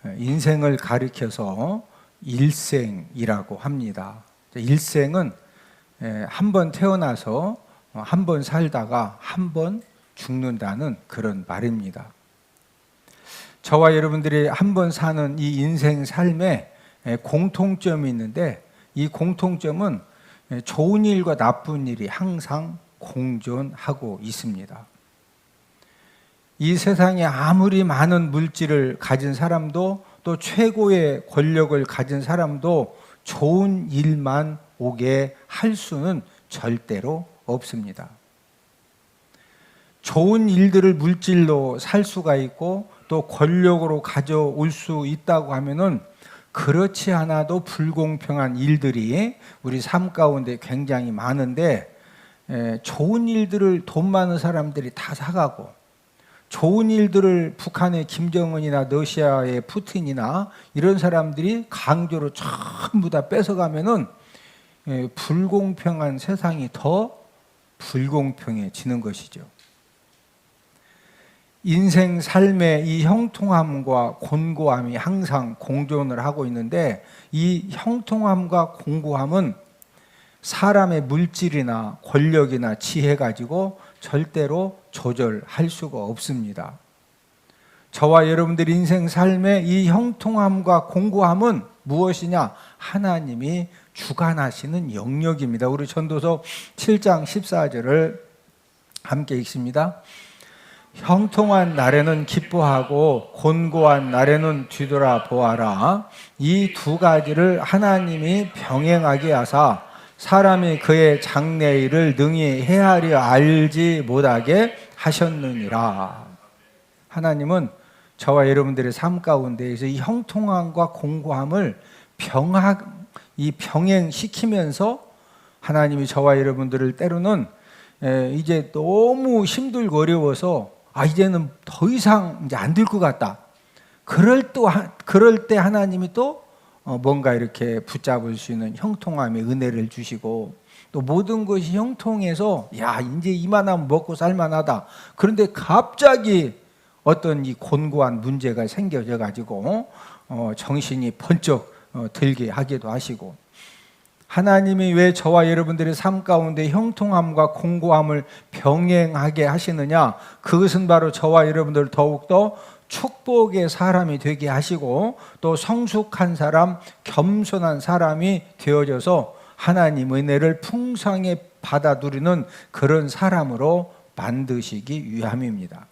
인생을 가리켜서 일생이라고 합니다. 일생은 한 번 태어나서 한 번 살다가 한 번 죽는다는 그런 말입니다. 저와 여러분들이 한 번 사는 이 인생 삶에 공통점이 있는데, 이 공통점은 좋은 일과 나쁜 일이 항상 공존하고 있습니다. 이 세상에 아무리 많은 물질을 가진 사람도, 또 최고의 권력을 가진 사람도 좋은 일만 오게 할 수는 절대로 없습니다. 좋은 일들을 물질로 살 수가 있고 또 권력으로 가져올 수 있다고 하면은, 그렇지 않아도 불공평한 일들이 우리 삶 가운데 굉장히 많은데, 좋은 일들을 돈 많은 사람들이 다 사가고, 좋은 일들을 북한의 김정은이나 러시아의 푸틴이나 이런 사람들이 강제로 전부 다 뺏어가면은 불공평한 세상이 더 불공평해지는 것이죠. 인생 삶의 이 형통함과 곤고함이 항상 공존을 하고 있는데, 이 형통함과 곤고함은 사람의 물질이나 권력이나 지혜 가지고 절대로 조절할 수가 없습니다. 저와 여러분들 인생 삶의 이 형통함과 곤고함은 무엇이냐? 하나님이 주관하시는 영역입니다. 우리 전도서 7장 14절을 함께 읽습니다. 형통한 날에는 기뻐하고 곤고한 날에는 뒤돌아 보아라. 이 두 가지를 하나님이 병행하게 하사 사람이 그의 장래일을 능히 헤아려 알지 못하게 하셨느니라. 하나님은 저와 여러분들의 삶 가운데에서 이 형통함과 곤고함을 병행시키면서 하나님이 저와 여러분들을 때로는 이제 너무 힘들고 어려워서 이제는 더 이상 이제 안 될 것 같다. 그럴 때 하나님이 또 뭔가 이렇게 붙잡을 수 있는 형통함의 은혜를 주시고, 또 모든 것이 형통해서 이제 이만하면 먹고 살만하다. 그런데 갑자기 어떤 이 곤고한 문제가 생겨져 가지고 정신이 번쩍 들게 하기도 하시고, 하나님이 왜 저와 여러분들의 삶 가운데 형통함과 곤고함을 병행하게 하시느냐? 그것은 바로 저와 여러분들 더욱더 축복의 사람이 되게 하시고, 또 성숙한 사람, 겸손한 사람이 되어져서 하나님의 은혜를 풍성하게 받아 누리는 그런 사람으로 만드시기 위함입니다.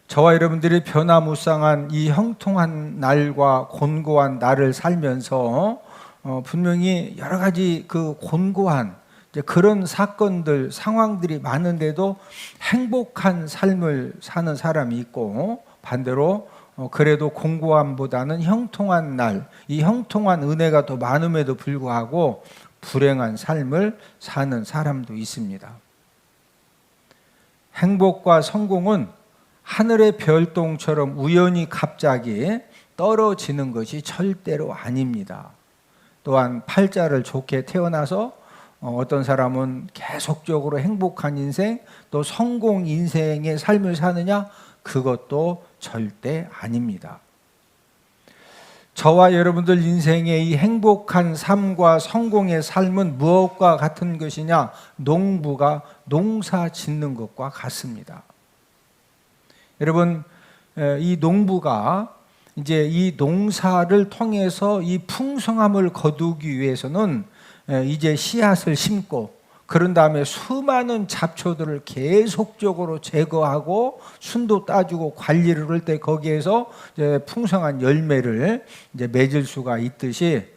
저와 여러분들이 변화무쌍한 이 형통한 날과 곤고한 날을 살면서 분명히 여러 가지 그 곤고한 그런 사건들, 상황들이 많은데도 행복한 삶을 사는 사람이 있고, 반대로 그래도 곤고함보다는 형통한 날, 이 형통한 은혜가 더 많음에도 불구하고 불행한 삶을 사는 사람도 있습니다. 행복과 성공은 하늘의 별똥처럼 우연히 갑자기 떨어지는 것이 절대로 아닙니다. 또한 팔자를 좋게 태어나서 어떤 사람은 계속적으로 행복한 인생, 또 성공 인생의 삶을 사느냐? 그것도 절대 아닙니다. 저와 여러분들 인생의 이 행복한 삶과 성공의 삶은 무엇과 같은 것이냐? 농부가 농사 짓는 것과 같습니다. 여러분, 이 농부가 이제 이 농사를 통해서 이 풍성함을 거두기 위해서는 이제 씨앗을 심고, 그런 다음에 수많은 잡초들을 계속적으로 제거하고 순도 따주고 관리를 할 때 거기에서 이제 풍성한 열매를 이제 맺을 수가 있듯이,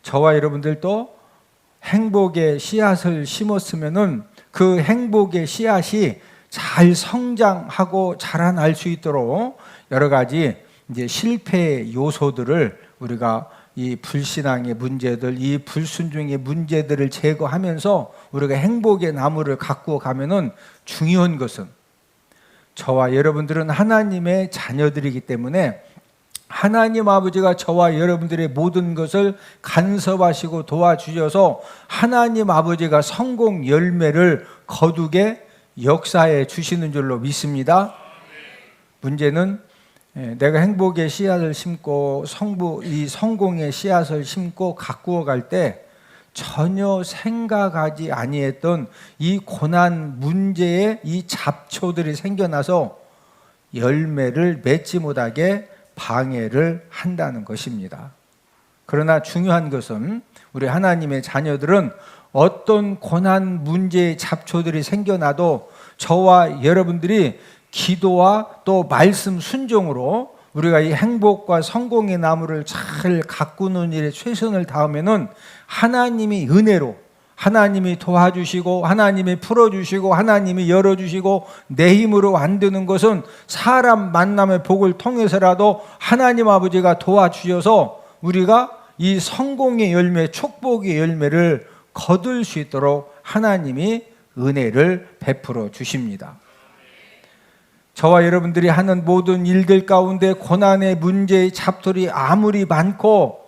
저와 여러분들도 행복의 씨앗을 심었으면은 그 행복의 씨앗이 잘 성장하고 자라날 수 있도록 여러 가지 이제 실패의 요소들을 우리가 이 불신앙의 문제들, 이 불순종의 문제들을 제거하면서 우리가 행복의 나무를 갖고 가면은, 중요한 것은 저와 여러분들은 하나님의 자녀들이기 때문에 하나님 아버지가 저와 여러분들의 모든 것을 간섭하시고 도와주셔서 하나님 아버지가 성공 열매를 거두게 역사해 주시는 줄로 믿습니다. 문제는 내가 행복의 씨앗을 심고 이 성공의 씨앗을 심고 가꾸어 갈 때 전혀 생각하지 아니했던 이 고난 문제의 이 잡초들이 생겨나서 열매를 맺지 못하게 방해를 한다는 것입니다. 그러나 중요한 것은 우리 하나님의 자녀들은 어떤 고난 문제의 잡초들이 생겨나도 저와 여러분들이 기도와 또 말씀 순종으로 우리가 이 행복과 성공의 나무를 잘 가꾸는 일에 최선을 다하면은 하나님이 은혜로, 하나님이 도와주시고 하나님이 풀어주시고 하나님이 열어주시고 내 힘으로 안 되는 것은 사람 만남의 복을 통해서라도 하나님 아버지가 도와주셔서 우리가 이 성공의 열매, 축복의 열매를 거둘 수 있도록 하나님이 은혜를 베풀어 주십니다. 저와 여러분들이 하는 모든 일들 가운데 고난의 문제의 잡초들이 아무리 많고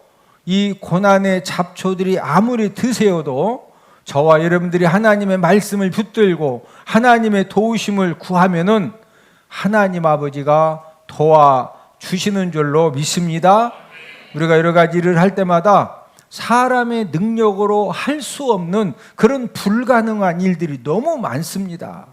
이 고난의 잡초들이 아무리 드세어도 저와 여러분들이 하나님의 말씀을 붙들고 하나님의 도우심을 구하면은 하나님 아버지가 도와주시는 줄로 믿습니다. 우리가 여러 가지 일을 할 때마다 사람의 능력으로 할 수 없는 그런 불가능한 일들이 너무 많습니다.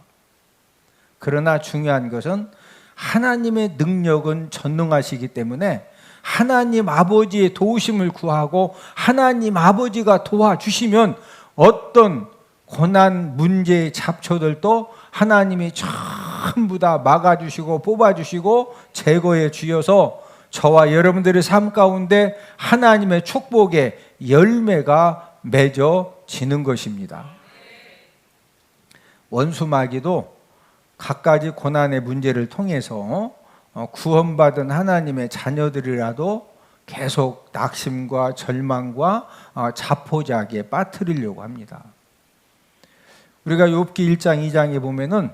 그러나 중요한 것은 하나님의 능력은 전능하시기 때문에 하나님 아버지의 도우심을 구하고 하나님 아버지가 도와주시면 어떤 고난 문제의 잡초들도 하나님이 전부 다 막아주시고 뽑아주시고 제거해 주셔서 저와 여러분들의 삶 가운데 하나님의 축복의 열매가 맺어지는 것입니다. 원수마귀도 갖가지 고난의 문제를 통해서 구원받은 하나님의 자녀들이라도 계속 낙심과 절망과 자포자기에 빠뜨리려고 합니다. 우리가 욥기 1장 2장에 보면은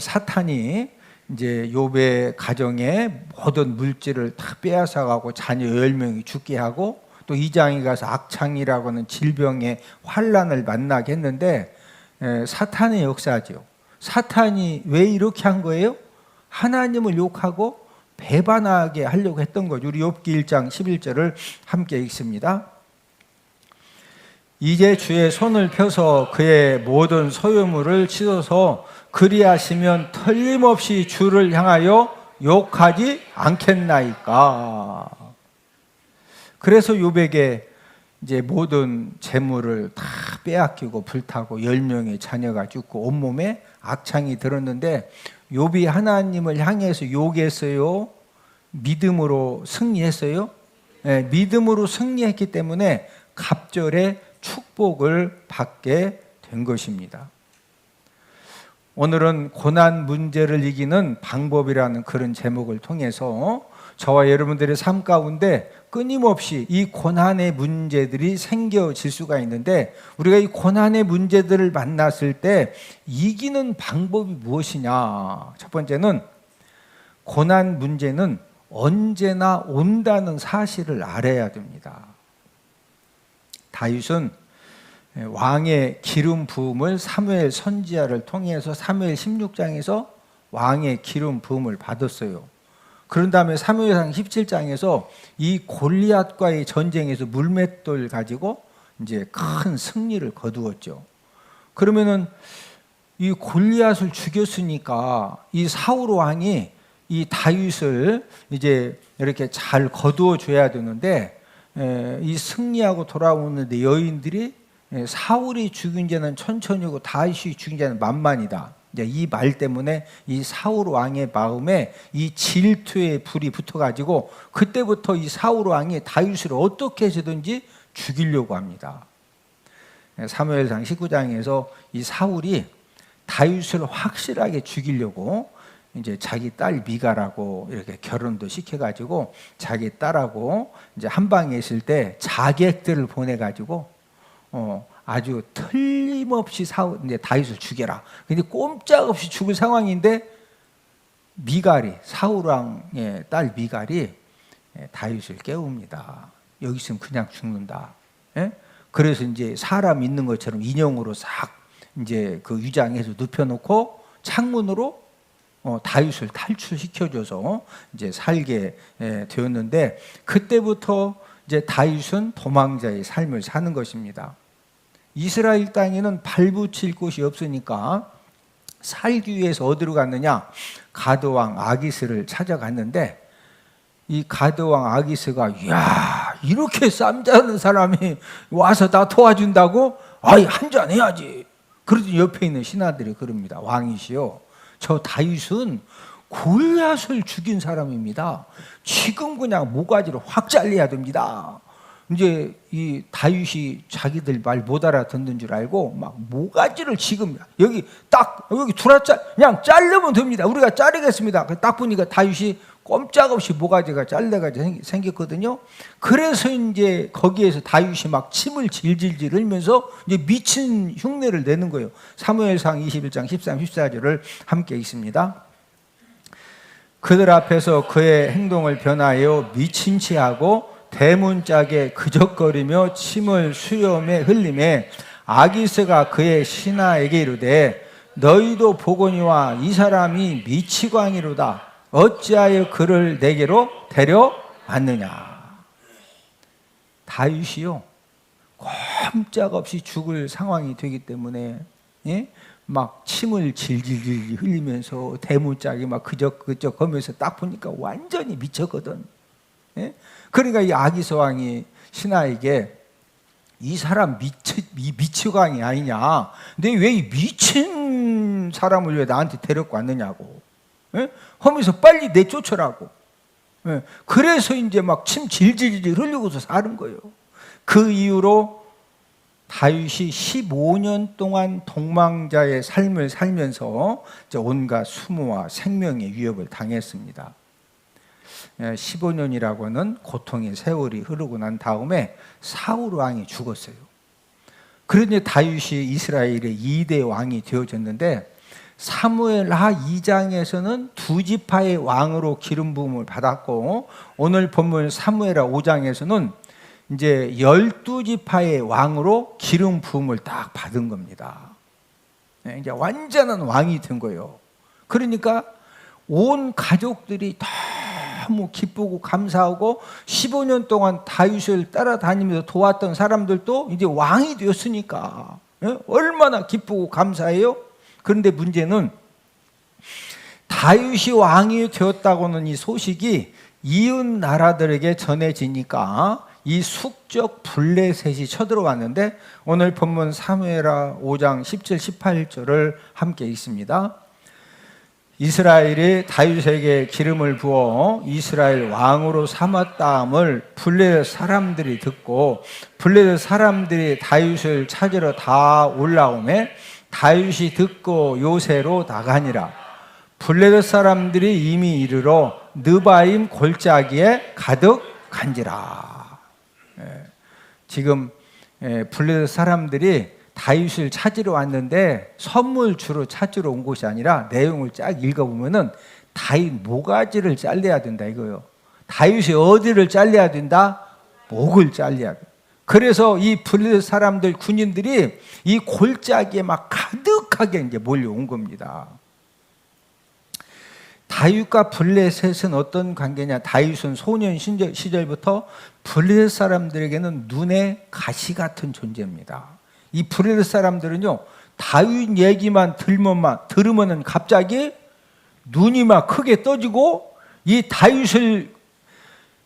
사탄이 이제 욥의 가정에 모든 물질을 다 빼앗아 가고 자녀 10명이 죽게 하고 또 2장에 가서 악창이라고 하는 질병의 환난을 만나게 했는데 사탄의 역사죠. 사탄이 왜 이렇게 한 거예요? 하나님을 욕하고 배반하게 하려고 했던 거죠. 우리 욥기 1장 11절을 함께 읽습니다. 이제 주의 손을 펴서 그의 모든 소유물을 치워서 그리하시면 틀림없이 주를 향하여 욕하지 않겠나이까. 그래서 욥에게 이제 모든 재물을 다 빼앗기고 불타고 10명의 자녀가 죽고 온몸에 악창이 들었는데 욥이 하나님을 향해서 욕했어요? 믿음으로 승리했어요? 네, 믿음으로 승리했기 때문에 갑절의 축복을 받게 된 것입니다. 오늘은 고난 문제를 이기는 방법이라는 그런 제목을 통해서 저와 여러분들의 삶 가운데 끊임없이 이 고난의 문제들이 생겨질 수가 있는데 우리가 이 고난의 문제들을 만났을 때 이기는 방법이 무엇이냐? 첫 번째는 고난 문제는 언제나 온다는 사실을 알아야 됩니다. 다윗은 왕의 기름 부음을 사무엘 선지자를 통해서 사무엘 16장에서 왕의 기름 부음을 받았어요. 그런 다음에 사무엘상 17장에서 이 골리앗과의 전쟁에서 물맷돌 가지고 이제 큰 승리를 거두었죠. 그러면은 이 골리앗을 죽였으니까 이 사울 왕이 이 다윗을 이제 이렇게 잘 거두어 줘야 되는데 이 승리하고 돌아오는데 여인들이 사울이 죽인 자는 천천히고 다윗이 죽인 자는 만만이다. 이 말 때문에 이 사울 왕의 마음에 이 질투의 불이 붙어가지고 그때부터 이 사울 왕이 다윗을 어떻게 해서든지 죽이려고 합니다. 사무엘상 19장에서 이 사울이 다윗을 확실하게 죽이려고 이제 자기 딸 미가라고 이렇게 결혼도 시켜가지고 자기 딸하고 이제 한 방에 있을 때 자객들을 보내가지고 아주 틀림없이 이제 다윗을 죽여라. 근데 꼼짝없이 죽을 상황인데 미갈이 사울 왕의 딸 미갈이 다윗을 깨웁니다. 여기 있으면 그냥 죽는다. 예? 그래서 이제 사람 있는 것처럼 인형으로 싹 이제 그 위장해서 눕혀놓고 창문으로 다윗을 탈출시켜줘서 이제 살게 되었는데, 그때부터 이제 다윗은 도망자의 삶을 사는 것입니다. 이스라엘 땅에는 발붙일 곳이 없으니까 살기 위해서 어디로 갔느냐? 가드왕 아기스를 찾아갔는데, 이 가드왕 아기스가 이야, 이렇게 쌈자는 사람이 와서 나 도와준다고? 아이, 한잔 해야지. 그러더니 옆에 있는 신하들이 그럽니다. 왕이시여, 저 다윗은 골리앗을 죽인 사람입니다. 지금 그냥 모가지를 확 잘라야 됩니다. 이제 이 다윗이 자기들 말 못 알아듣는 줄 알고 막 모가지를 지금 여기 그냥 자르면 됩니다. 우리가 자르겠습니다. 딱 보니까 다윗이 꼼짝없이 모가지가 잘려가지고 생겼거든요. 그래서 이제 거기에서 다윗이 막 침을 질질질 흘리면서 이제 미친 흉내를 내는 거예요. 사무엘상 21장 13, 14절을 함께 읽습니다. 그들 앞에서 그의 행동을 변하여 미친 채 하고 대문짝에 그적거리며 침을 수염에 흘리매 아기스가 그의 신하에게 이르되 너희도 보거니와 이 사람이 미치광이로다. 어찌하여 그를 내게로 데려왔느냐. 다윗이요, 꼼짝없이 죽을 상황이 되기 때문에 막 침을 질질질 흘리면서 대문짝에 막 그적 거면서 딱 보니까 완전히 미쳤거든. 그러니까 이 아기스 왕이 신하에게 이 사람 미치광이 아니냐, 근데 왜 이 미친 사람을 왜 나한테 데리고 왔느냐고 하면서 빨리 내쫓으라고. 그래서 이제 막 침 질질질 흘리고서 사는 거예요. 그 이후로 다윗이 15년 동안 동망자의 삶을 살면서 온갖 수모와 생명의 위협을 당했습니다. 15년이라고 하는 고통의 세월이 흐르고 난 다음에 사울 왕이 죽었어요. 그런데 다윗이 이스라엘의 2대 왕이 되어졌는데, 사무엘하 2장에서는 두 지파의 왕으로 기름 부음을 받았고, 오늘 본문 사무엘하 5장에서는 이제 12지파의 왕으로 기름 부음을 딱 받은 겁니다. 이제 완전한 왕이 된 거예요. 그러니까 온 가족들이 너무 기쁘고 감사하고 15년 동안 다윗을 따라다니면서 도왔던 사람들도 이제 왕이 되었으니까 얼마나 기쁘고 감사해요. 그런데 문제는 다윗이 왕이 되었다고는 이 소식이 이웃 나라들에게 전해지니까 이 숙적 블레셋이 쳐들어왔는데, 오늘 본문 사무엘하 5장 17, 18절을 함께 읽습니다. 이스라엘이 다윗에게 기름을 부어 이스라엘 왕으로 삼았다함을 블레셋 사람들이 듣고 블레셋 사람들이 다윗을 찾으러 다 올라오매 다윗이 듣고 요새로 나가니라. 블레셋 사람들이 이미 이르러 느바임 골짜기에 가득 간지라. 지금 블레셋 사람들이 다윗을 찾으러 왔는데 선물 주로 찾으러 온 것이 아니라 내용을 쫙 읽어보면은 다윗 모가지를 잘라야 된다 이거예요. 다윗이 어디를 잘라야 된다? 목을 잘라야 돼. 그래서 이 블레셋 사람들 군인들이 이 골짜기에 막 가득하게 이제 몰려온 겁니다. 다윗과 블레셋은 어떤 관계냐? 다윗은 소년 시절부터 블레셋 사람들에게는 눈의 가시 같은 존재입니다. 이 블레셋 사람들은요, 다윗 얘기만 들으면은 갑자기 눈이 막 크게 떠지고, 이 다윗을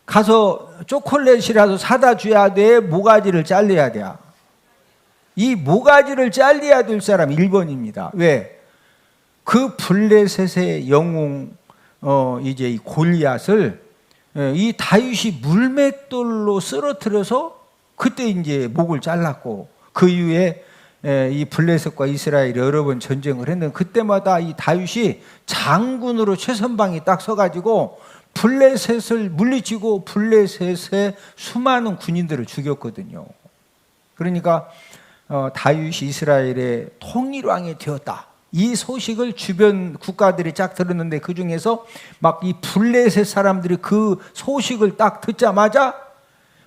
가서 초콜릿이라도 사다 줘야 돼, 모가지를 잘라야 돼. 이 모가지를 잘라야 될 사람 1번입니다. 왜? 그 블레셋의 영웅 이제 이 골리앗을 이 다윗이 물맷돌로 쓰러뜨려서 그때 이제 목을 잘랐고, 그 이후에 이 블레셋과 이스라엘이 여러 번 전쟁을 했는데, 그때마다 이 다윗이 장군으로 최선방에 딱 서가지고 블레셋을 물리치고 블레셋의 수많은 군인들을 죽였거든요. 그러니까 다윗이 이스라엘의 통일왕이 되었다, 이 소식을 주변 국가들이 쫙 들었는데, 그 중에서 막 이 블레셋 사람들이 그 소식을 딱 듣자마자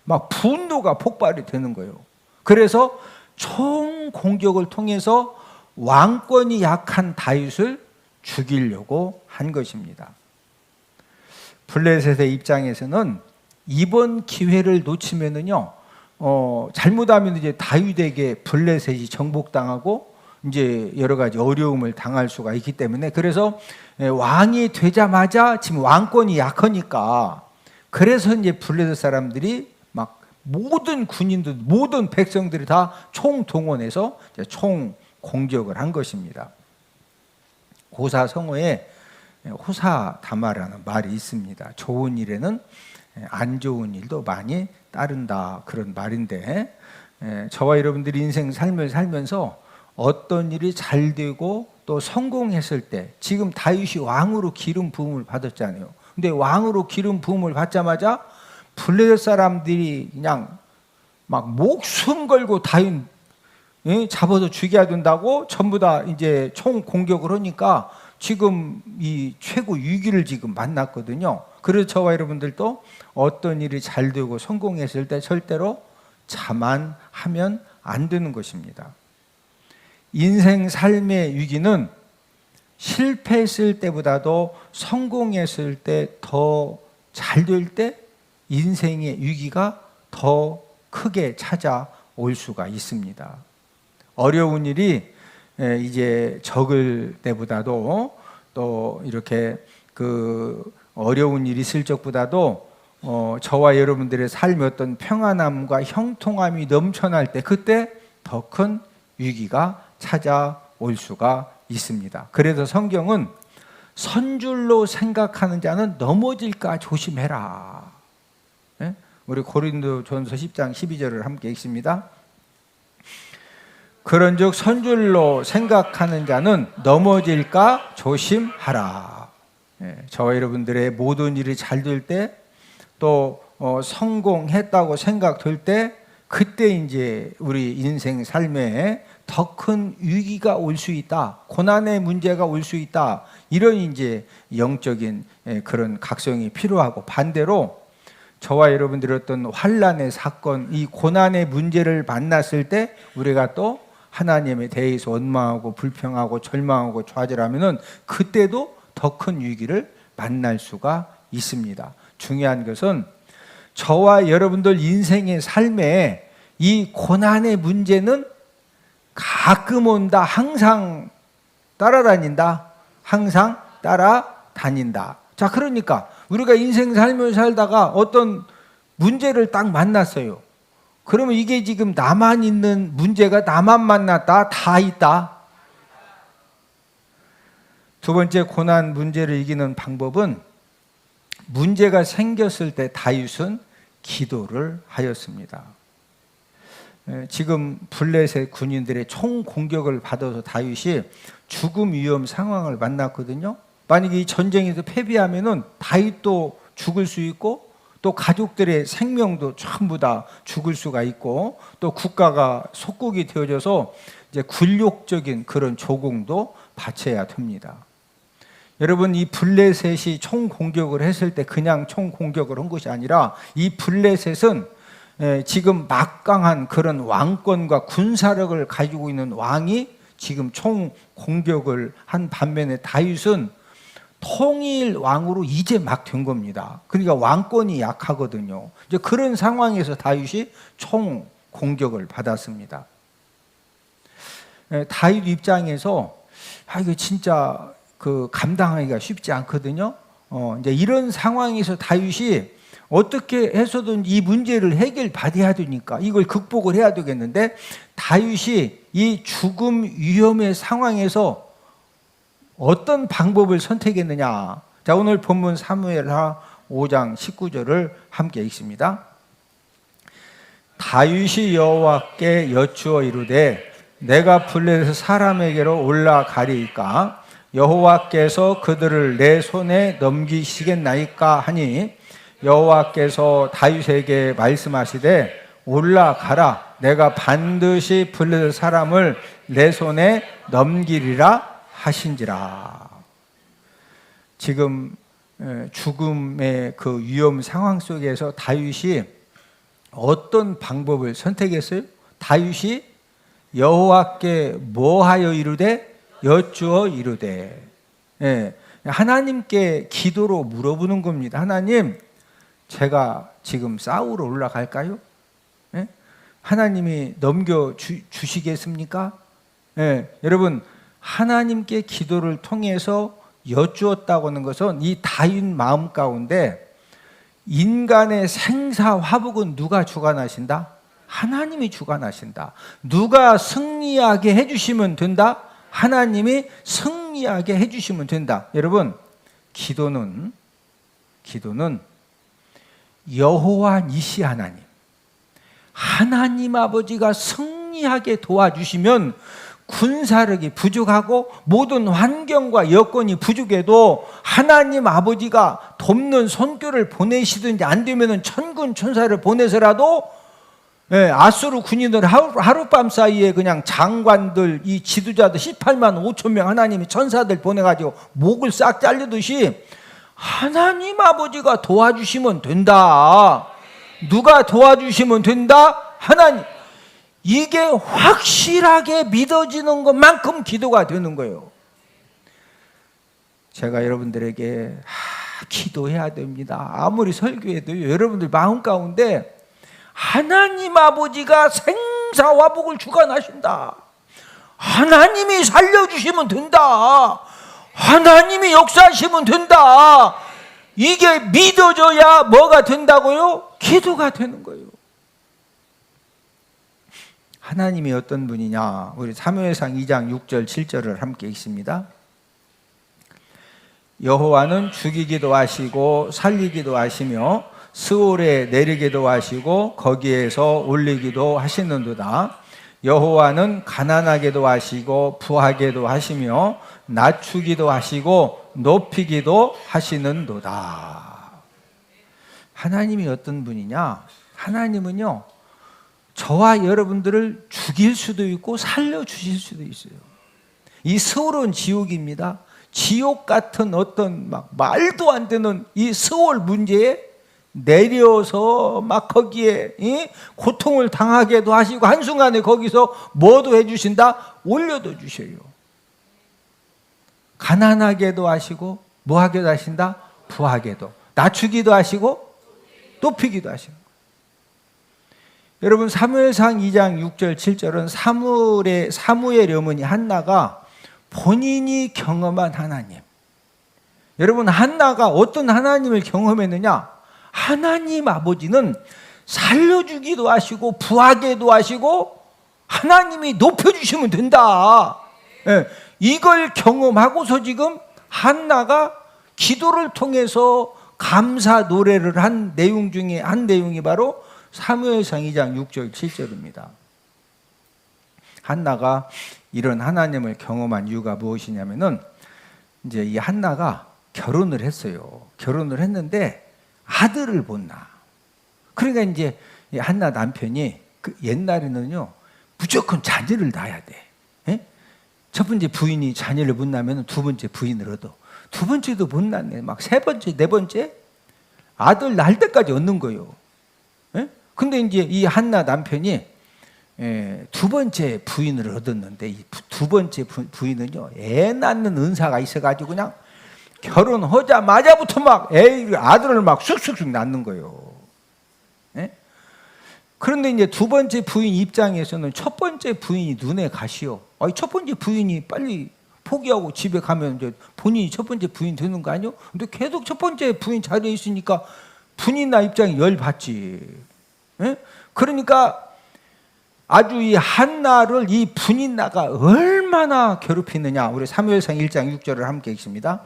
막 분노가 폭발이 되는 거예요. 그래서 총 공격을 통해서 왕권이 약한 다윗을 죽이려고 한 것입니다. 블레셋의 입장에서는 이번 기회를 놓치면은요, 잘못하면 이제 다윗에게 블레셋이 정복당하고 이제 여러 가지 어려움을 당할 수가 있기 때문에, 그래서 왕이 되자마자 지금 왕권이 약하니까, 그래서 이제 블레셋 사람들이 막 모든 군인들, 모든 백성들이 다 총동원해서 총 공격을 한 것입니다. 고사성어에 호사다마라는 말이 있습니다. 좋은 일에는 안 좋은 일도 많이 따른다, 그런 말인데, 저와 여러분들이 인생 삶을 살면서 어떤 일이 잘 되고 또 성공했을 때, 지금 다윗이 왕으로 기름 부음을 받았잖아요. 근데 왕으로 기름 부음을 받자마자 블레셋 사람들이 그냥 막 목숨 걸고 다윗 잡아서 죽여야 된다고 전부 다 이제 총 공격을 하니까 지금 이 최고 위기를 지금 만났거든요. 그래서 저와 여러분들도 어떤 일이 잘 되고 성공했을 때 절대로 자만하면 안 되는 것입니다. 인생 삶의 위기는 실패했을 때보다도 성공했을 때, 더 잘 될 때 인생의 위기가 더 크게 찾아올 수가 있습니다. 어려운 일이 이제 적을 때보다도, 또 이렇게 그 어려운 일이 있을 적보다도 저와 여러분들의 삶의 어떤 평안함과 형통함이 넘쳐날 때, 그때 더 큰 위기가 찾아올 수가 있습니다. 그래서 성경은 선줄로 생각하는 자는 넘어질까 조심해라. 우리 고린도전서 10장 12절을 함께 읽습니다. 그런즉 선줄로 생각하는 자는 넘어질까 조심하라. 저와 여러분들의 모든 일이 잘 될 때, 또 성공했다고 생각될 때, 그때 이제 우리 인생 삶에 더 큰 위기가 올 수 있다, 고난의 문제가 올 수 있다, 이런 이제 영적인 그런 각성이 필요하고, 반대로 저와 여러분들의 어떤 환난의 사건, 이 고난의 문제를 만났을 때 우리가 또 하나님에 대해서 원망하고 불평하고 절망하고 좌절하면은 그때도 더 큰 위기를 만날 수가 있습니다. 중요한 것은 저와 여러분들 인생의 삶에 이 고난의 문제는 가끔 온다, 항상 따라다닌다, 항상 따라다닌다. 자, 그러니까 우리가 인생 삶을 살다가 어떤 문제를 딱 만났어요. 그러면 이게 지금 나만 있는 문제가, 나만 만났다, 다 있다. 두 번째, 고난 문제를 이기는 방법은, 문제가 생겼을 때 다윗은 기도를 하였습니다. 지금 블레셋 군인들의 총 공격을 받아서 다윗이 죽음 위험 상황을 만났거든요. 만약에 이 전쟁에서 패배하면은 다윗도 죽을 수 있고, 또 가족들의 생명도 전부 다 죽을 수가 있고, 또 국가가 속국이 되어져서 이제 굴욕적인 그런 조공도 바쳐야 됩니다. 여러분, 이 블레셋이 총 공격을 했을 때 그냥 총 공격을 한 것이 아니라, 이 블레셋은 지금 막강한 그런 왕권과 군사력을 가지고 있는 왕이 지금 총 공격을 한 반면에 다윗은 통일 왕으로 이제 막 된 겁니다. 그러니까 왕권이 약하거든요. 이제 그런 상황에서 다윗이 총 공격을 받았습니다. 다윗 입장에서 이거 진짜 감당하기가 쉽지 않거든요. 이제 이런 상황에서 다윗이 어떻게 해서든 이 문제를 해결받아야 되니까 이걸 극복을 해야 되겠는데, 다윗이 이 죽음 위험의 상황에서 어떤 방법을 선택했느냐. 자, 오늘 본문 사무엘하 5장 19절을 함께 읽습니다. 다윗이 여호와께 여쭈어 이르되 내가 블레셋 사람에게로 올라가리이까 여호와께서 그들을 내 손에 넘기시겠나이까 하니, 여호와께서 다윗에게 말씀하시되 올라가라, 내가 반드시 블레셋 사람을 내 손에 넘기리라 하신지라. 지금 죽음의 그 위험 상황 속에서 다윗이 어떤 방법을 선택했어요? 다윗이 여호와께 뭐하여 이르되 여쭈어 이르되. 하나님께 기도로 물어보는 겁니다. 하나님, 제가 지금 싸우러 올라갈까요? 예? 하나님이 넘겨주시겠습니까? 여러분, 하나님께 기도를 통해서 여쭈었다고 하는 것은 이 다윗 마음 가운데 인간의 생사화복은 누가 주관하신다? 하나님이 주관하신다. 누가 승리하게 해주시면 된다? 하나님이 승리하게 해주시면 된다. 여러분, 기도는 여호와 니시 하나님 아버지가 승리하게 도와주시면 군사력이 부족하고 모든 환경과 여건이 부족해도 하나님 아버지가 돕는 손길을 보내시든지 안 되면 천군 천사를 보내서라도 아수르 군인들 하룻밤 사이에 그냥 장관들, 이 지도자들 18만 5천 명 하나님이 천사들 보내가지고 목을 싹 잘르듯이 하나님 아버지가 도와주시면 된다. 누가 도와주시면 된다? 하나님. 이게 확실하게 믿어지는 것만큼 기도가 되는 거예요. 제가 여러분들에게 기도해야 됩니다. 아무리 설교해도 여러분들 마음 가운데 하나님 아버지가 생사화복을 주관하신다. 하나님이 살려주시면 된다. 하나님이 역사하시면 된다. 이게 믿어져야 뭐가 된다고요? 기도가 되는 거예요. 하나님이 어떤 분이냐? 우리 사무엘상 2장 6절 7절을 함께 읽습니다. 여호와는 죽이기도 하시고 살리기도 하시며 스올에 내리기도 하시고 거기에서 올리기도 하시는도다. 여호와는 가난하게도 하시고 부하게도 하시며 낮추기도 하시고 높이기도 하시는도다. 하나님이 어떤 분이냐? 하나님은요, 저와 여러분들을 죽일 수도 있고 살려주실 수도 있어요. 이 스올은 지옥입니다. 지옥 같은 어떤 막 말도 안 되는 이 스올 문제에 내려서 막 거기에 고통을 당하게도 하시고 한순간에 거기서 뭐도 해주신다? 올려도 주셔요. 가난하게도 하시고 뭐하게도 하신다? 부하게도. 낮추기도 하시고 높이기도 하시고. 여러분, 사무엘상 2장 6절 7절은 사무엘 어머니 한나가 본인이 경험한 하나님. 여러분, 한나가 어떤 하나님을 경험했느냐? 하나님 아버지는 살려주기도 하시고 부하게도 하시고 하나님이 높여주시면 된다. 이걸 경험하고서 지금 한나가 기도를 통해서 감사 노래를 한 내용 중에 한 내용이 바로 사무엘상 2장 6절 7절입니다. 한나가 이런 하나님을 경험한 이유가 무엇이냐면은 이제 이 한나가 결혼을 했어요. 결혼을 했는데 아들을 못 낳아. 그러니까 이제 이 한나 남편이 옛날에는요 무조건 자녀를 낳아야 돼. 첫 번째 부인이 자녀를 못 낳으면 두 번째 부인을 얻어. 두 번째도 못 낳네. 막 세 번째, 네 번째 아들 낳을 때까지 얻는 거예요. 근데 이제 이 한나 남편이 두 번째 부인을 얻었는데 이 두 번째 부인은요 애 낳는 은사가 있어가지고 그냥 결혼하자마자부터 막 아들을 막 쑥쑥쑥 낳는 거예요. 그런데 이제 두 번째 부인 입장에서는 첫 번째 부인이 눈에 가시오. 첫 번째 부인이 빨리 포기하고 집에 가면 이제 본인이 첫 번째 부인 되는 거 아니요? 근데 계속 첫 번째 부인 자리에 있으니까 분이나 입장이 열받지. 그러니까 아주 이 한나를 이 분이나가 얼마나 괴롭히느냐. 우리 사무엘상 1장 6절을 함께 읽습니다.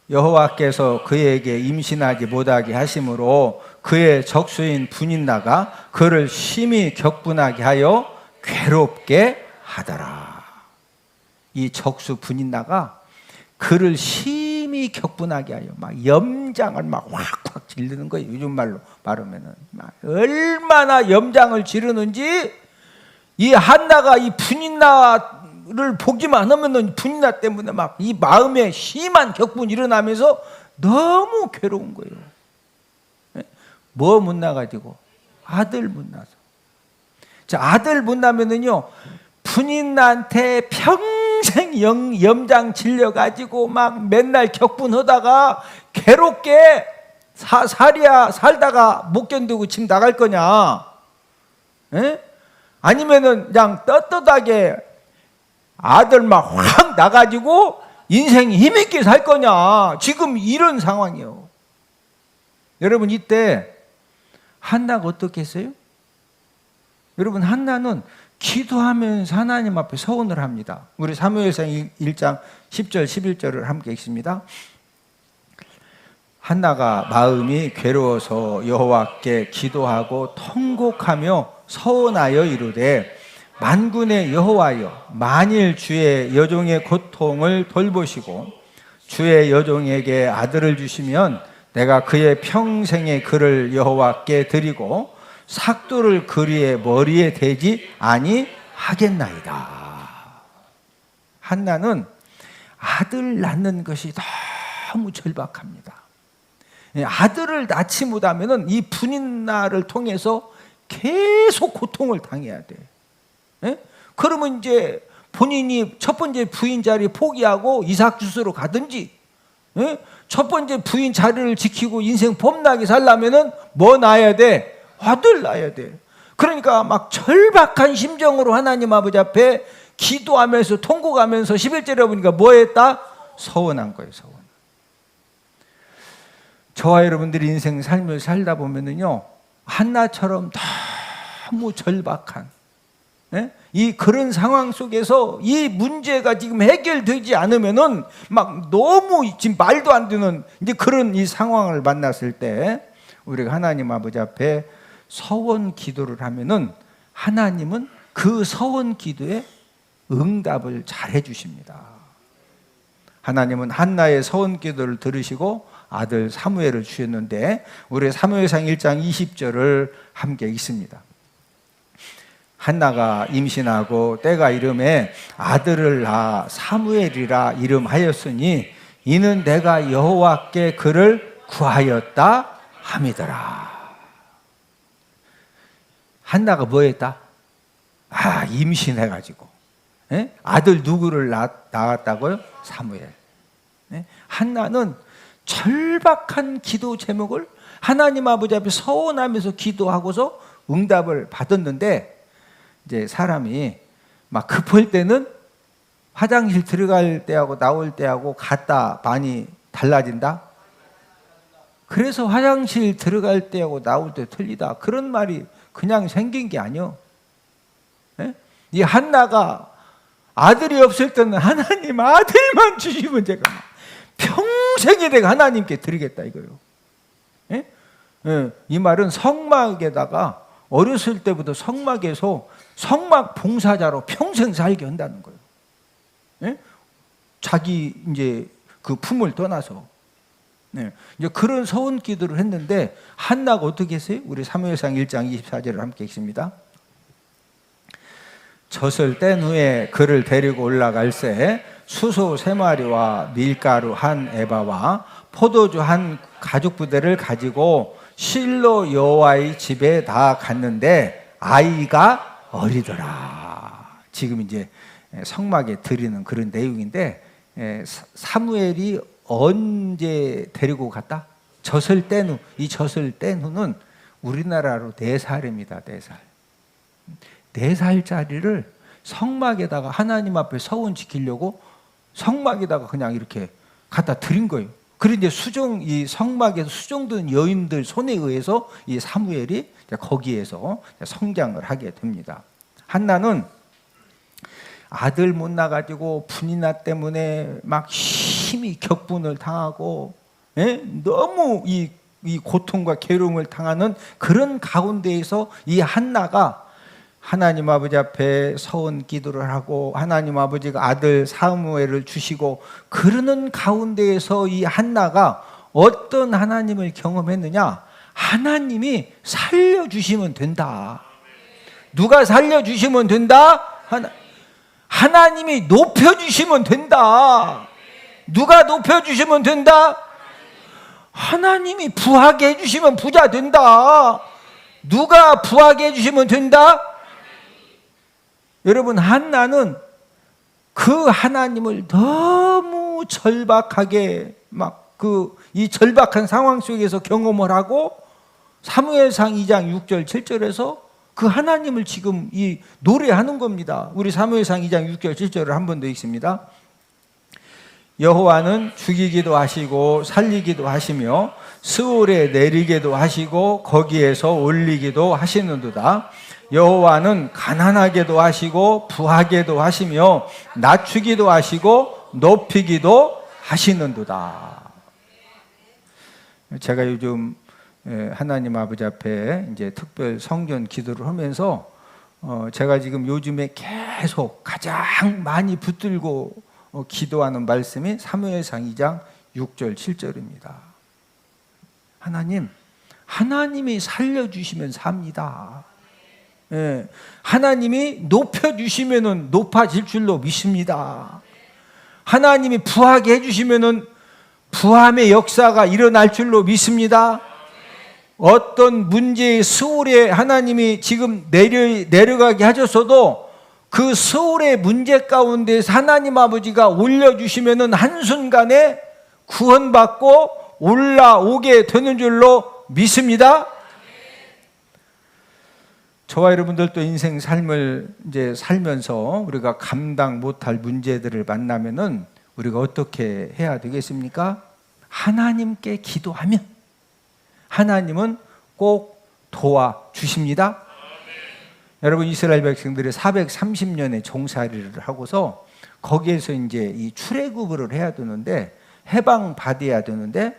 여호와께서 그에게 임신하지 못하게 하심으로 그의 적수인 분인나가 그를 심히 격분하게 하여 괴롭게 하더라. 이 적수 분인나가 그를 심히 격분하게 하여 막 염장을 막 확확 지르는 거예요. 요즘 말로 말하면은 막 얼마나 염장을 지르는지 이 한나가 이 분인나를 보기만 하면은 분인나 때문에 막 이 마음에 심한 격분이 일어나면서 너무 괴로운 거예요. 뭐 못 나가지고 아들 못 나서. 자, 아들 못 나면은요 분인나한테 평생 평생 염장 질려가지고 막 맨날 격분하다가 괴롭게 살다가 못 견디고 집 나갈 거냐? 에? 아니면은 그냥 떳떳하게 아들 막 확 나가지고 인생이 힘있게 살 거냐? 지금 이런 상황이에요. 여러분, 이때 한나가 어떻게 했어요? 여러분, 한나는 기도하면서 하나님 앞에 서원을 합니다. 우리 사무엘상 1장 10절 11절을 함께 읽습니다. 한나가 마음이 괴로워서 여호와께 기도하고 통곡하며 서원하여 이르되 만군의 여호와여, 만일 주의 여종의 고통을 돌보시고 주의 여종에게 아들을 주시면 내가 그의 평생의 글을 여호와께 드리고 삭도를 그리의 머리에 대지 아니하겠나이다. 한나는 아들 낳는 것이 너무 절박합니다. 아들을 낳지 못하면 이 분인나를 통해서 계속 고통을 당해야 돼. 그러면 이제 본인이 첫 번째 부인 자리 포기하고 이삭 주스로 가든지, 첫 번째 부인 자리를 지키고 인생 폼나게 살려면은 뭐 낳아야 돼? 아들 낳아야 돼. 그러니까 막 절박한 심정으로 하나님 아버지 앞에 기도하면서 통곡하면서 11절에 보니까 뭐 했다? 서원한 거예요. 서원. 저와 여러분들이 인생 삶을 살다 보면은요, 한나처럼 너무 절박한 그런 상황 속에서 이 문제가 지금 해결되지 않으면은 막 너무 지금 말도 안 되는 이제 그런 이 상황을 만났을 때 우리가 하나님 아버지 앞에 서원 기도를 하면은 하나님은 그 서원 기도에 응답을 잘 해주십니다. 하나님은 한나의 서원 기도를 들으시고 아들 사무엘을 주셨는데 우리 사무엘상 1장 20절을 함께 읽습니다. 한나가 임신하고 때가 이름에 아들을 낳아 사무엘이라 이름하였으니 이는 내가 여호와께 그를 구하였다 함이더라. 한나가 뭐 했다? 임신해가지고 아들 누구를 낳았다고요? 사무엘. 한나는 절박한 기도 제목을 하나님 아버지 앞에 서원하면서 기도하고서 응답을 받았는데, 이제 사람이 막 급할 때는 화장실 들어갈 때하고 나올 때하고 갔다 많이 달라진다. 그래서 화장실 들어갈 때하고 나올 때 틀리다, 그런 말이 그냥 생긴 게 아니요. 이 한나가 아들이 없을 때는 하나님 아들만 주시면 제가 평생에 내가 하나님께 드리겠다 이거요. 이 말은 성막에다가 어렸을 때부터 성막에서 성막 봉사자로 평생 살게 한다는 거예요. 자기 이제 그 품을 떠나서 이제 그런 서원 기도를 했는데 한나가 어떻게 했어요? 우리 사무엘상 1장 24절을 함께 읽습니다. 젖을 뗀 후에 그를 데리고 올라갈새 수소 3마리와 밀가루 1에바와 포도주 1 가죽 부대를 가지고 실로 여호와의 집에 다 갔는데 아이가 어리더라. 지금 이제 성막에 드리는 그런 내용인데, 사무엘이 언제 데리고 갔다? 젖을 뗀 후. 이 젖을 뗀 후는 우리나라로 4살입니다. 4살. 4살짜리를 성막에다가 하나님 앞에 서원 지키려고 성막에다가 그냥 이렇게 갖다 드린 거예요. 그런데 이 성막에서 수종된 여인들 손에 의해서 이 사무엘이 거기에서 성장을 하게 됩니다. 한나는 아들 못 낳아가지고 분이나 때문에 막 심히 격분을 당하고 너무 이 고통과 괴로움을 당하는 그런 가운데에서 이 한나가 하나님 아버지 앞에 서원 기도를 하고 하나님 아버지가 아들 사무엘을 주시고 그러는 가운데에서 이 한나가 어떤 하나님을 경험했느냐? 하나님이 살려주시면 된다. 누가 살려주시면 된다? 하나님이 높여주시면 된다. 누가 높여주시면 된다? 하나님이 부하게 해주시면 부자 된다. 누가 부하게 해주시면 된다? 여러분, 한나는 그 하나님을 너무 절박하게 이 절박한 상황 속에서 경험을 하고 사무엘상 2장 6절 7절에서 그 하나님을 지금 이 노래하는 겁니다. 우리 사무엘상 2장 6절 7절을 한 번 더 읽습니다. 여호와는 죽이기도 하시고 살리기도 하시며 스올에 내리기도 하시고 거기에서 올리기도 하시는도다. 여호와는 가난하게도 하시고 부하게도 하시며 낮추기도 하시고 높이기도 하시는도다. 제가 요즘 하나님 아버지 앞에 이제 특별 성전 기도를 하면서 제가 지금 요즘에 계속 가장 많이 붙들고 기도하는 말씀이 사무엘상 2장 6절 7절입니다. 하나님이 살려주시면 삽니다. 예, 하나님이 높여주시면 높아질 줄로 믿습니다. 하나님이 부하게 해주시면 부함의 역사가 일어날 줄로 믿습니다. 어떤 문제의 스올에 하나님이 지금 내려가게 하셨어도 그 스올의 문제 가운데 하나님 아버지가 올려주시면 한순간에 구원받고 올라오게 되는 줄로 믿습니다. 저와 여러분들도 인생 삶을 이제 살면서 우리가 감당 못할 문제들을 만나면은 우리가 어떻게 해야 되겠습니까? 하나님께 기도하면 하나님은 꼭 도와주십니다. 여러분, 이스라엘 백성들이 430년의 종살이를 하고서 거기에서 이제 이 출애굽을 해야 되는데, 해방 받아야 되는데,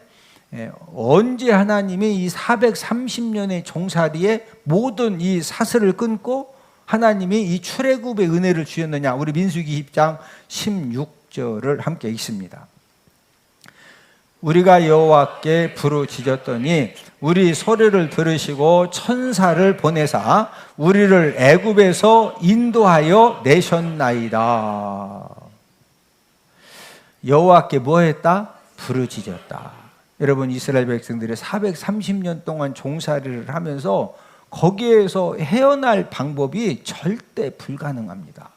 언제 하나님이 이 430년의 종살이에 모든 이 사슬을 끊고 하나님이 이 출애굽의 은혜를 주셨느냐? 우리 민수기 10장 16절을 함께 읽습니다. 우리가 여호와께 부르짖었더니 우리 소리를 들으시고 천사를 보내사 우리를 애굽에서 인도하여 내셨나이다. 여호와께 뭐 했다? 부르짖었다. 여러분, 이스라엘 백성들이 430년 동안 종살이를 하면서 거기에서 헤어날 방법이 절대 불가능합니다.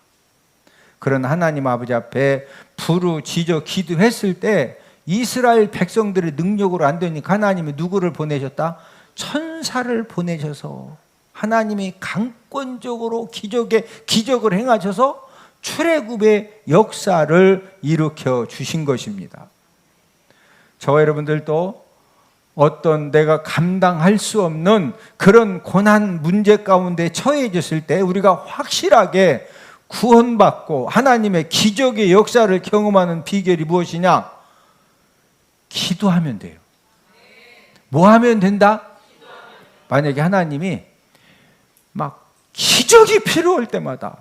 그런 하나님 아버지 앞에 부르짖어 기도했을 때 이스라엘 백성들의 능력으로 안 되니까 하나님이 누구를 보내셨다? 천사를 보내셔서 하나님이 강권적으로 기적을 행하셔서 출애굽의 역사를 일으켜 주신 것입니다. 저와 여러분들도 어떤 내가 감당할 수 없는 그런 고난 문제 가운데 처해졌을 때 우리가 확실하게 구원받고 하나님의 기적의 역사를 경험하는 비결이 무엇이냐? 기도하면 돼요. 뭐 하면 된다? 만약에 하나님이 막 기적이 필요할 때마다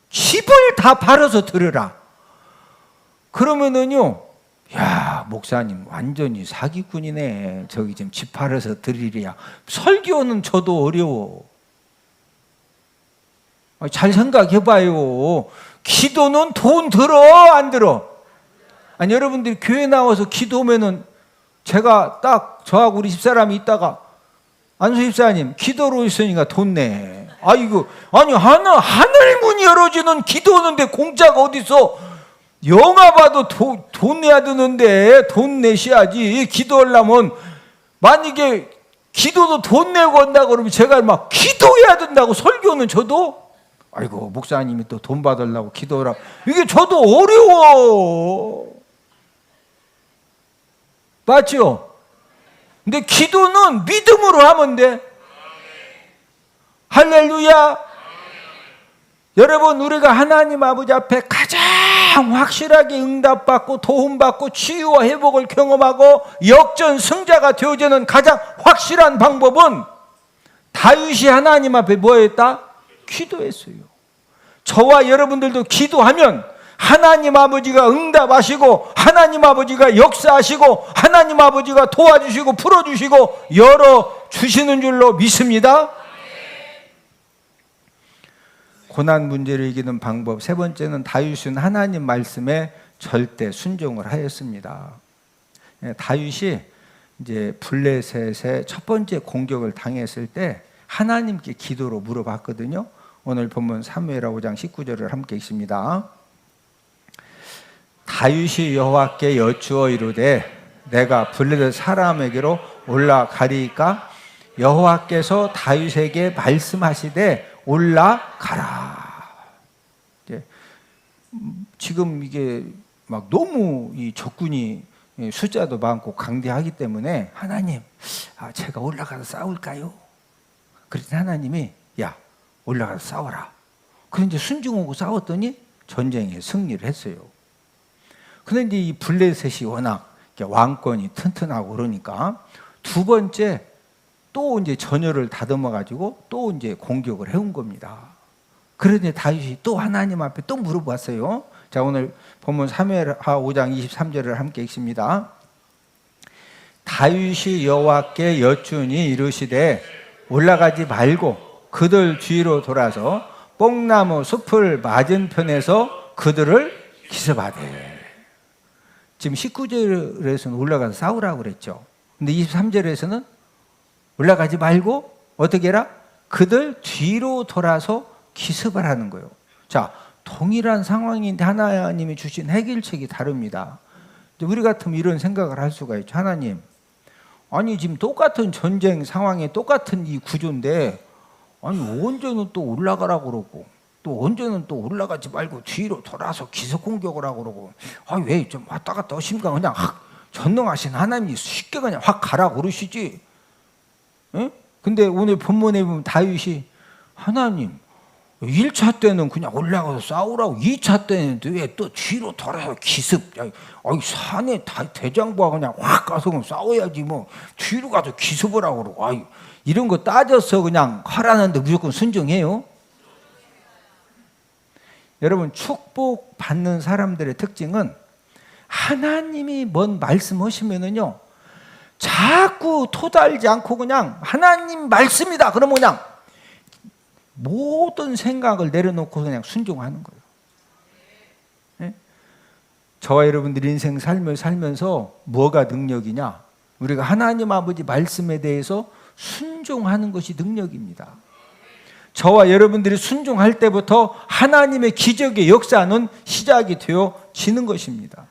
집을 다 팔아서 들으라. 그러면은요, 야, 목사님 완전히 사기꾼이네. 저기 지금 집 팔아서 드리랴. 설교는 저도 어려워. 잘 생각해봐요. 기도는 돈 들어 안 들어? 아니, 여러분들이 교회 나와서 기도하면은 제가 딱 저하고 우리 집사람이 있다가 안수 집사님 기도로 있으니까 돈 내. 아이고, 아니 하늘 문이 열어지는 기도하는데 공짜가 어딨어? 영화 봐도 돈 내야 되는데 돈 내셔야지. 기도하려면 만약에 기도도 돈 내고 한다 그러면 제가 막 기도해야 된다고 설교는 저도 아이고 목사님이 또 돈 받으려고 기도하라. 이게 저도 어려워. 맞죠? 근데 기도는 믿음으로 하면 돼. 할렐루야. 여러분, 우리가 하나님 아버지 앞에 가장 확실하게 응답받고 도움받고 치유와 회복을 경험하고 역전승자가 되어지는 가장 확실한 방법은 다윗이 하나님 앞에 뭐 했다? 기도했어요. 저와 여러분들도 기도하면 하나님 아버지가 응답하시고 하나님 아버지가 역사하시고 하나님 아버지가 도와주시고 풀어주시고 열어주시는 줄로 믿습니다. 고난 문제를 이기는 방법 세 번째는 다윗은 하나님 말씀에 절대 순종을 하였습니다. 다윗이 이제 블레셋의 첫 번째 공격을 당했을 때 하나님께 기도로 물어봤거든요. 오늘 본문 사무엘하 5장 19절을 함께 읽습니다. 다윗이 여호와께 여쭈어 이르되 내가 블레셋 사람에게로 올라가리이까 여호와께서 다윗에게 말씀하시되 올라가라. 지금 이게 막 너무 이 적군이 숫자도 많고 강대하기 때문에 하나님, 제가 올라가서 싸울까요? 그랬더니 하나님이 야, 올라가서 싸워라. 그런데 순종하고 싸웠더니 전쟁에 승리를 했어요. 그런데 이 블레셋이 워낙 왕권이 튼튼하고 그러니까 두 번째 또 이제 전열을 다듬어 가지고 또 이제 공격을 해온 겁니다. 그런데 다윗이 또 하나님 앞에 또 물어봤어요. 자, 오늘 본문 사무엘하 5장 23절을 함께 읽습니다. 다윗이 여호와께 여쭈니 이르시되 올라가지 말고 그들 뒤로 돌아서 뽕나무 숲을 맞은편에서 그들을 기습하되. 지금 19절에서는 올라가서 싸우라고 그랬죠. 근데 23절에서는 올라가지 말고 어떻게 해라? 그들 뒤로 돌아서 기습을 하는 거예요. 자, 동일한 상황인데 하나님이 주신 해결책이 다릅니다. 우리 같으면 이런 생각을 할 수가 있죠. 하나님, 아니 지금 똑같은 전쟁 상황에 똑같은 이 구조인데 아니 언제는 또 올라가라고 그러고 또 언제는 또 올라가지 말고 뒤로 돌아서 기습 공격을 하고 그러고 왜 좀 왔다 갔다 하십니까? 그냥 전능하신 하나님이 쉽게 그냥 확 가라고 그러시지. 에? 근데 오늘 본문에 보면 다윗이 하나님 1차 때는 그냥 올라가서 싸우라고 2차 때는 왜 또 뒤로 돌아서 기습 산에 대장부가 그냥 확 가서 그럼 싸워야지 뭐 뒤로 가서 기습을 하고 그러고 이런 거 따져서 그냥 하라는데 무조건 순종해요. 여러분, 축복 받는 사람들의 특징은 하나님이 뭔 말씀하시면은요 자꾸 토달지 않고 그냥 하나님 말씀이다 그러면 그냥 모든 생각을 내려놓고 그냥 순종하는 거예요. 네? 저와 여러분들이 인생 삶을 살면서 뭐가 능력이냐? 우리가 하나님 아버지 말씀에 대해서 순종하는 것이 능력입니다. 저와 여러분들이 순종할 때부터 하나님의 기적의 역사는 시작이 되어지는 것입니다.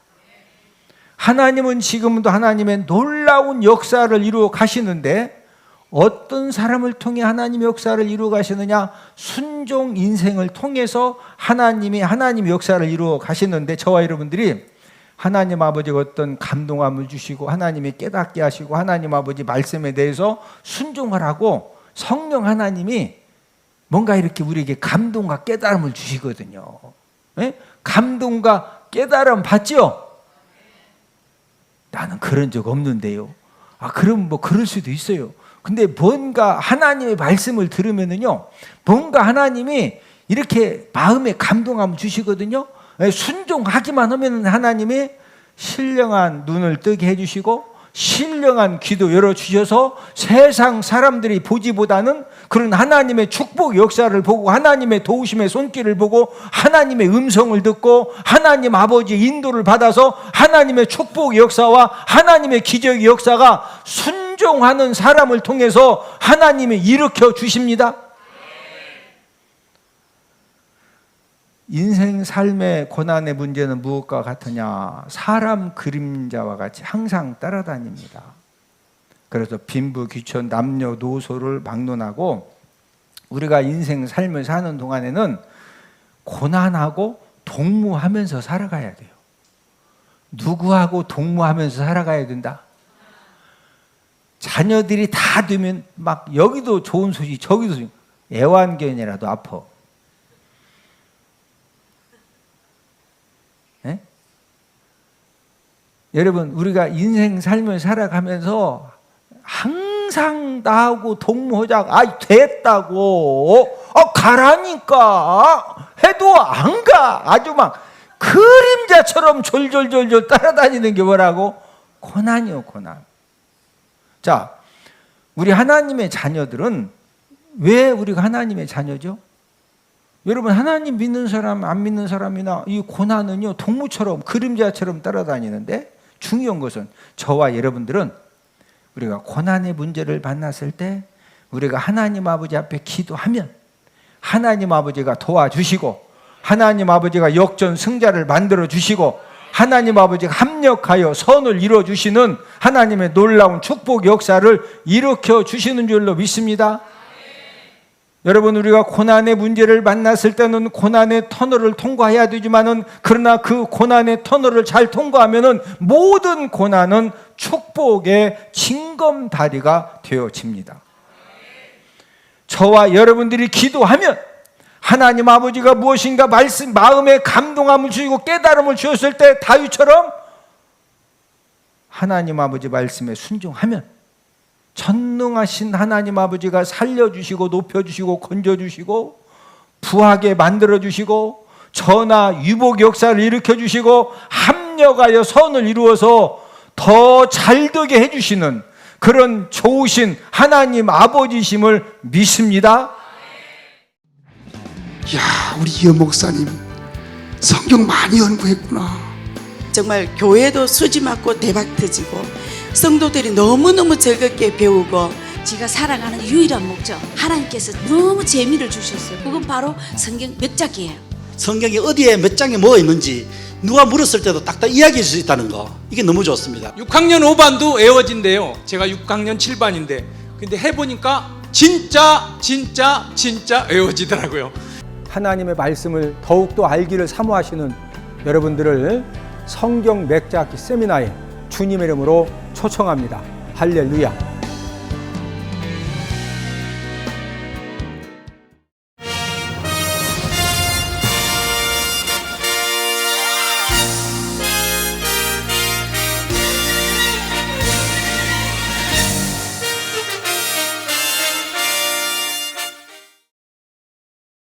하나님은 지금도 하나님의 놀라운 역사를 이루어 가시는데 어떤 사람을 통해 하나님의 역사를 이루어 가시느냐? 순종 인생을 통해서 하나님의 역사를 이루어 가시는데 저와 여러분들이 하나님 아버지가 어떤 감동함을 주시고 하나님이 깨닫게 하시고 하나님 아버지 말씀에 대해서 순종을 하고 성령 하나님이 뭔가 이렇게 우리에게 감동과 깨달음을 주시거든요. 네? 감동과 깨달음 받죠? 나는 그런 적 없는데요. 그럼 뭐 그럴 수도 있어요. 근데 뭔가 하나님의 말씀을 들으면은요, 뭔가 하나님이 이렇게 마음에 감동함을 주시거든요. 순종하기만 하면 하나님이 신령한 눈을 뜨게 해주시고 신령한 귀도 열어주셔서 세상 사람들이 보지보다는 그런 하나님의 축복 역사를 보고 하나님의 도우심의 손길을 보고 하나님의 음성을 듣고 하나님 아버지의 인도를 받아서 하나님의 축복 역사와 하나님의 기적의 역사가 순종하는 사람을 통해서 하나님이 일으켜 주십니다. 인생 삶의 고난의 문제는 무엇과 같으냐? 사람 그림자와 같이 항상 따라다닙니다. 그래서 빈부 귀천 남녀노소를 막론하고 우리가 인생 삶을 사는 동안에는 고난하고 동무하면서 살아가야 돼요. 누구하고 동무하면서 살아가야 된다? 자녀들이 다 되면 막 여기도 좋은 소식 저기도 애완견이라도 아파. 네? 여러분, 우리가 인생 삶을 살아가면서 항상 나하고 동무하자고 됐다고 가라니까 해도 안 가. 아주 막 그림자처럼 졸졸졸졸 따라다니는 게 뭐라고? 고난이요, 고난. 자, 우리 하나님의 자녀들은 왜 우리가 하나님의 자녀죠? 여러분, 하나님 믿는 사람 안 믿는 사람이나 이 고난은요 동무처럼 그림자처럼 따라다니는데 중요한 것은 저와 여러분들은 우리가 고난의 문제를 만났을 때 우리가 하나님 아버지 앞에 기도하면 하나님 아버지가 도와주시고 하나님 아버지가 역전승자를 만들어 주시고 하나님 아버지가 합력하여 선을 이루어주시는 하나님의 놀라운 축복 역사를 일으켜 주시는 줄로 믿습니다. 여러분, 우리가 고난의 문제를 만났을 때는 고난의 터널을 통과해야 되지만은, 그러나 그 고난의 터널을 잘 통과하면은 모든 고난은 축복의 징검다리가 되어집니다. 저와 여러분들이 기도하면 하나님 아버지가 무엇인가 마음에 감동함을 주시고 깨달음을 주셨을 때 다윗처럼 하나님 아버지 말씀에 순종하면 전능하신 하나님 아버지가 살려주시고 높여주시고 건져주시고 부하게 만들어주시고 전하 유복 역사를 일으켜주시고 합력하여 선을 이루어서 더 잘되게 해주시는 그런 좋으신 하나님 아버지심을 믿습니다. 야, 우리 이어 목사님 성경 많이 연구했구나. 정말 교회도 수지 맞고 대박 터지고 성도들이 너무너무 즐겁게 배우고, 제가 살아가는 유일한 목적, 하나님께서 너무 재미를 주셨어요. 그건 바로 성경 몇 장이에요. 성경이 어디에 몇 장에 뭐가 있는지 누가 물었을 때도 딱딱 이야기할 수 있다는 거, 이게 너무 좋습니다. 6학년 5반도 애워진대요. 제가 6학년 7반인데 근데 해보니까 진짜 애워지더라고요. 하나님의 말씀을 더욱더 알기를 사모하시는 여러분들을 성경 맥자기 세미나에 주님의 이름으로 초청합니다. 할렐루야.